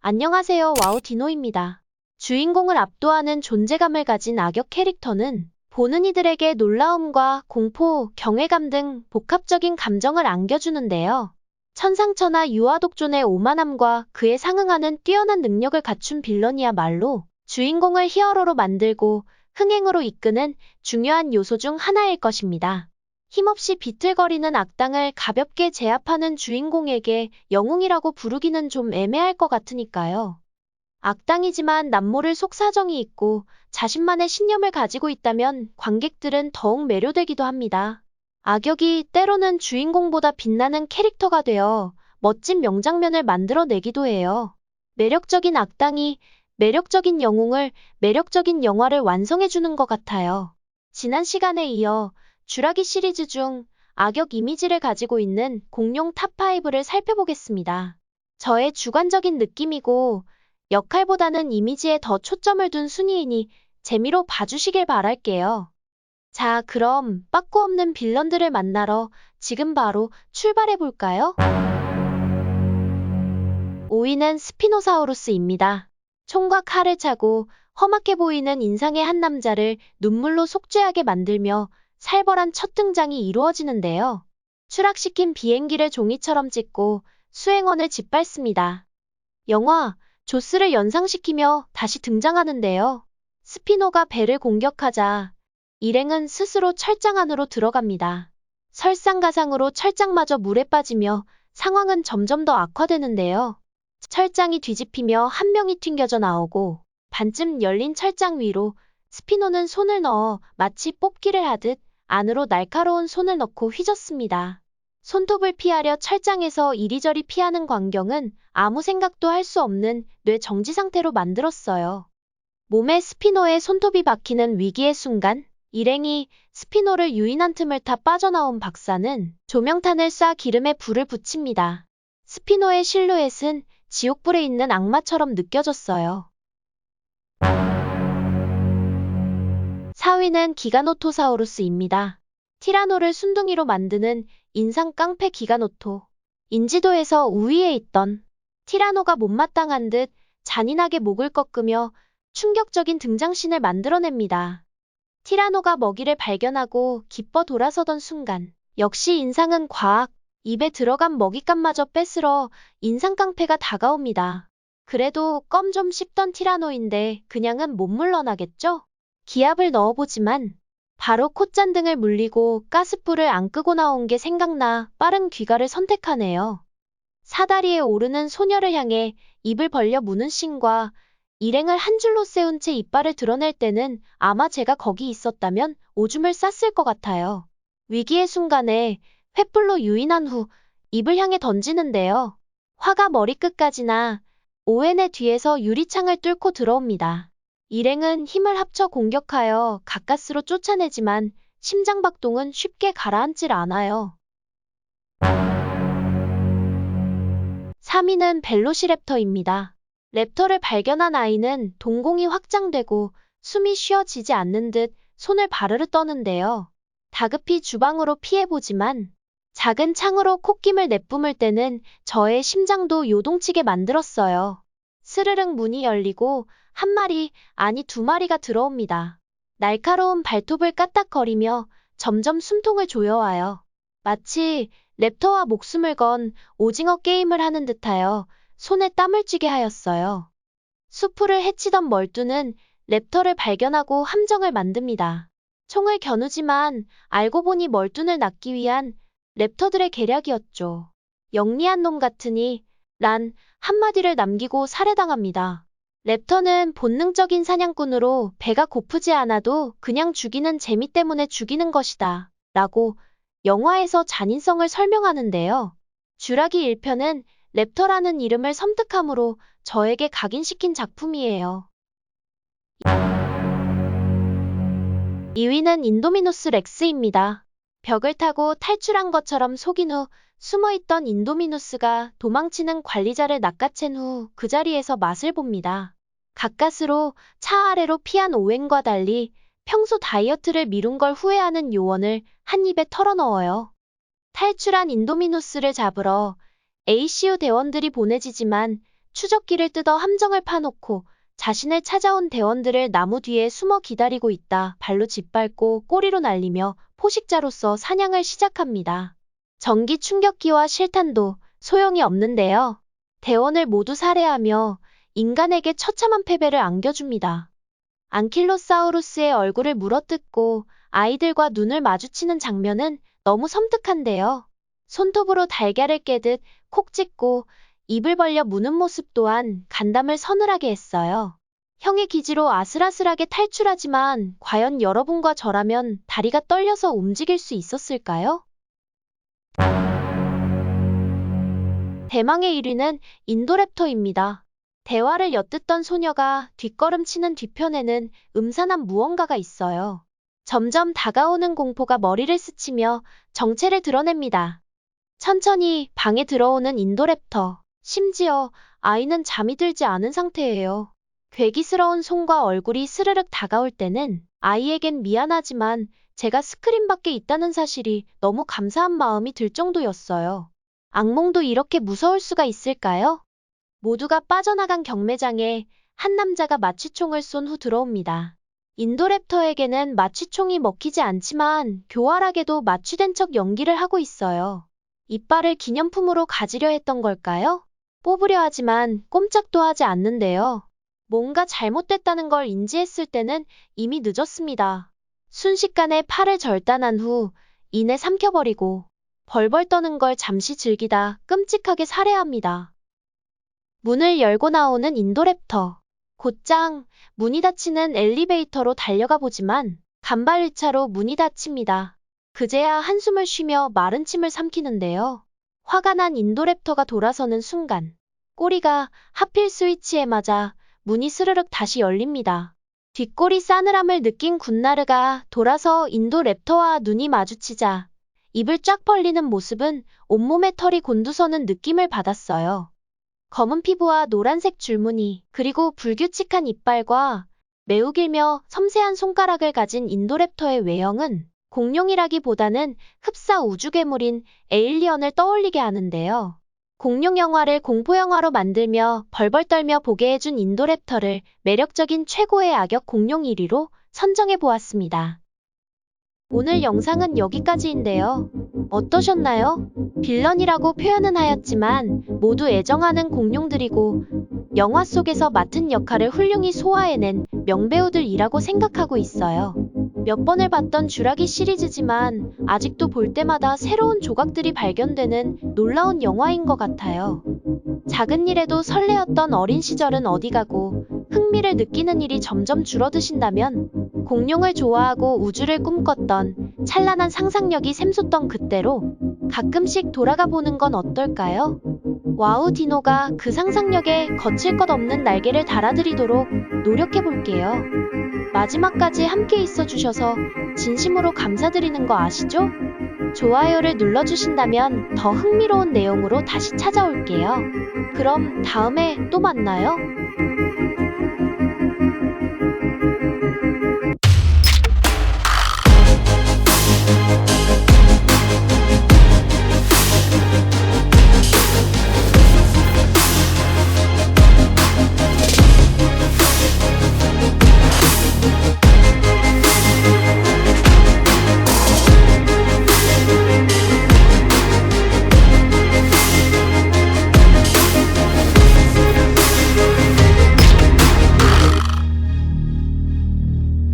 안녕하세요, 와우 디노입니다. 주인공을 압도하는 존재감을 가진 악역 캐릭터는 보는 이들에게 놀라움과 공포, 경외감 등 복합적인 감정을 안겨주는데요. 천상천하 유아독존의 오만함과 그에 상응하는 뛰어난 능력을 갖춘 빌런이야말로 주인공을 히어로로 만들고 흥행으로 이끄는 중요한 요소 중 하나일 것입니다. 힘없이 비틀거리는 악당을 가볍게 제압하는 주인공에게 영웅이라고 부르기는 좀 애매할 것 같으니까요. 악당이지만 남모를 속사정이 있고 자신만의 신념을 가지고 있다면 관객들은 더욱 매료되기도 합니다. 악역이 때로는 주인공보다 빛나는 캐릭터가 되어 멋진 명장면을 만들어내기도 해요. 매력적인 악당이 매력적인 영웅을, 매력적인 영화를 완성해주는 것 같아요. 지난 시간에 이어 쥬라기 시리즈 중 악역 이미지를 가지고 있는 공룡 탑5를 살펴보겠습니다. 저의 주관적인 느낌이고 역할보다는 이미지에 더 초점을 둔 순위이니 재미로 봐주시길 바랄게요. 자, 그럼 빠꾸 없는 빌런들을 만나러 지금 바로 출발해볼까요? 5위는 스피노사우루스입니다. 총과 칼을 차고 험악해 보이는 인상의 한 남자를 눈물로 속죄하게 만들며 살벌한 첫 등장이 이루어지는데요. 추락시킨 비행기를 종이처럼 찢고 수행원을 짓밟습니다. 영화 조스를 연상시키며 다시 등장하는데요. 스피노가 배를 공격하자 일행은 스스로 철장 안으로 들어갑니다. 설상가상으로 철장마저 물에 빠지며 상황은 점점 더 악화되는데요. 철장이 뒤집히며 한 명이 튕겨져 나오고 반쯤 열린 철장 위로 스피노는 손을 넣어 마치 뽑기를 하듯 안으로 날카로운 손을 넣고 휘젓습니다. 손톱을 피하려 철장에서 이리저리 피하는 광경은 아무 생각도 할 수 없는 뇌 정지 상태로 만들었어요. 몸에 스피노의 손톱이 박히는 위기의 순간, 일행이 스피노를 유인한 틈을 타 빠져나온 박사는 조명탄을 쏴 기름에 불을 붙입니다. 스피노의 실루엣은 지옥불에 있는 악마처럼 느껴졌어요. 4위는 기가노토사우루스입니다. 티라노를 순둥이로 만드는 인상 깡패 기가노토. 인지도에서 우위에 있던 티라노가 못마땅한 듯 잔인하게 목을 꺾으며 충격적인 등장신을 만들어냅니다. 티라노가 먹이를 발견하고 기뻐 돌아서던 순간 역시 인상은 과학, 입에 들어간 먹잇감마저 뺏으러 인상 깡패가 다가옵니다. 그래도 껌 좀 씹던 티라노인데 그냥은 못 물러나겠죠? 기압을 넣어보지만 바로 콧잔등을 물리고 가스불을 안 끄고 나온 게 생각나 빠른 귀가를 선택하네요. 사다리에 오르는 소녀를 향해 입을 벌려 무는 씬과 일행을 한 줄로 세운 채 이빨을 드러낼 때는 아마 제가 거기 있었다면 오줌을 쌌을 것 같아요. 위기의 순간에 횃불로 유인한 후 입을 향해 던지는데요. 화가 머리끝까지나 오웬의 뒤에서 유리창을 뚫고 들어옵니다. 일행은 힘을 합쳐 공격하여 가까스로 쫓아내지만 심장박동은 쉽게 가라앉질 않아요. 3위는 벨로시랩터입니다. 랩터를 발견한 아이는 동공이 확장되고 숨이 쉬어지지 않는 듯 손을 바르르 떠는데요. 다급히 주방으로 피해보지만 작은 창으로 콧김을 내뿜을 때는 저의 심장도 요동치게 만들었어요. 스르륵 문이 열리고 한 마리, 아니 두 마리가 들어옵니다. 날카로운 발톱을 까딱거리며 점점 숨통을 조여와요. 마치 랩터와 목숨을 건 오징어 게임을 하는 듯하여 손에 땀을 쥐게 하였어요. 수풀을 헤치던 멀뚜는 랩터를 발견하고 함정을 만듭니다. 총을 겨누지만 알고 보니 멀뚜를 낚기 위한 랩터들의 계략이었죠. 영리한 놈 같으니 란 한마디를 남기고 살해당합니다. 랩터는 본능적인 사냥꾼으로 배가 고프지 않아도 그냥 죽이는 재미 때문에 죽이는 것이다 라고 영화에서 잔인성을 설명하는데요. 쥬라기 1편은 랩터라는 이름을 섬뜩함으로 저에게 각인시킨 작품이에요. 2위는 인도미누스 렉스입니다. 벽을 타고 탈출한 것처럼 속인 후 숨어있던 인도미누스가 도망치는 관리자를 낚아챈 후 그 자리에서 맛을 봅니다. 가까스로 차 아래로 피한 오웬과 달리 평소 다이어트를 미룬 걸 후회하는 요원을 한 입에 털어넣어요. 탈출한 인도미누스를 잡으러 ACU 대원들이 보내지지만 추적기를 뜯어 함정을 파놓고 자신을 찾아온 대원들을 나무 뒤에 숨어 기다리고 있다 발로 짓밟고 꼬리로 날리며 포식자로서 사냥을 시작합니다. 전기 충격기와 실탄도 소용이 없는데요. 대원을 모두 살해하며 인간에게 처참한 패배를 안겨줍니다. 안킬로사우루스의 얼굴을 물어뜯고 아이들과 눈을 마주치는 장면은 너무 섬뜩한데요. 손톱으로 달걀을 깨듯 콕 찢고 입을 벌려 무는 모습 또한 간담을 서늘하게 했어요. 형의 기지로 아슬아슬하게 탈출하지만 과연 여러분과 저라면 다리가 떨려서 움직일 수 있었을까요? 대망의 1위는 인도랩터입니다. 대화를 엿듣던 소녀가 뒷걸음치는 뒤편에는 음산한 무언가가 있어요. 점점 다가오는 공포가 머리를 스치며 정체를 드러냅니다. 천천히 방에 들어오는 인도랩터. 심지어 아이는 잠이 들지 않은 상태예요. 괴기스러운 손과 얼굴이 스르륵 다가올 때는 아이에겐 미안하지만 제가 스크린 밖에 있다는 사실이 너무 감사한 마음이 들 정도였어요. 악몽도 이렇게 무서울 수가 있을까요? 모두가 빠져나간 경매장에 한 남자가 마취총을 쏜 후 들어옵니다. 인도랩터에게는 마취총이 먹히지 않지만 교활하게도 마취된 척 연기를 하고 있어요. 이빨을 기념품으로 가지려 했던 걸까요? 뽑으려 하지만 꼼짝도 하지 않는데요. 뭔가 잘못됐다는 걸 인지했을 때는 이미 늦었습니다. 순식간에 팔을 절단한 후 이내 삼켜버리고 벌벌 떠는 걸 잠시 즐기다 끔찍하게 살해합니다. 문을 열고 나오는 인도랩터. 곧장 문이 닫히는 엘리베이터로 달려가 보지만 간발의차로 문이 닫힙니다. 그제야 한숨을 쉬며 마른 침을 삼키는데요. 화가 난 인도랩터가 돌아서는 순간 꼬리가 하필 스위치에 맞아 문이 스르륵 다시 열립니다. 뒷골이 싸늘함을 느낀 군나르가 돌아서 인도랩터와 눈이 마주치자 입을 쫙 벌리는 모습은 온몸에 털이 곤두서는 느낌을 받았어요. 검은 피부와 노란색 줄무늬, 그리고 불규칙한 이빨과 매우 길며 섬세한 손가락을 가진 인도랩터의 외형은 공룡이라기보다는 흡사 우주괴물인 에일리언을 떠올리게 하는데요. 공룡 영화를 공포 영화로 만들며 벌벌 떨며 보게 해준 인도랩터를 매력적인 최고의 악역 공룡 1위로 선정해 보았습니다. 오늘 영상은 여기까지인데요. 어떠셨나요? 빌런이라고 표현은 하였지만 모두 애정하는 공룡들이고 영화 속에서 맡은 역할을 훌륭히 소화해낸 명배우들이라고 생각하고 있어요. 몇 번을 봤던 쥬라기 시리즈지만 아직도 볼 때마다 새로운 조각들이 발견되는 놀라운 영화인 것 같아요. 작은 일에도 설레었던 어린 시절은 어디 가고 흥미를 느끼는 일이 점점 줄어드신다면 공룡을 좋아하고 우주를 꿈꿨던 찬란한 상상력이 샘솟던 그때로 가끔씩 돌아가 보는 건 어떨까요? 와우 디노가 그 상상력에 거칠 것 없는 날개를 달아드리도록 노력해볼게요. 마지막까지 함께 있어주셔서 진심으로 감사드리는 거 아시죠? 좋아요를 눌러주신다면 더 흥미로운 내용으로 다시 찾아올게요. 그럼 다음에 또 만나요.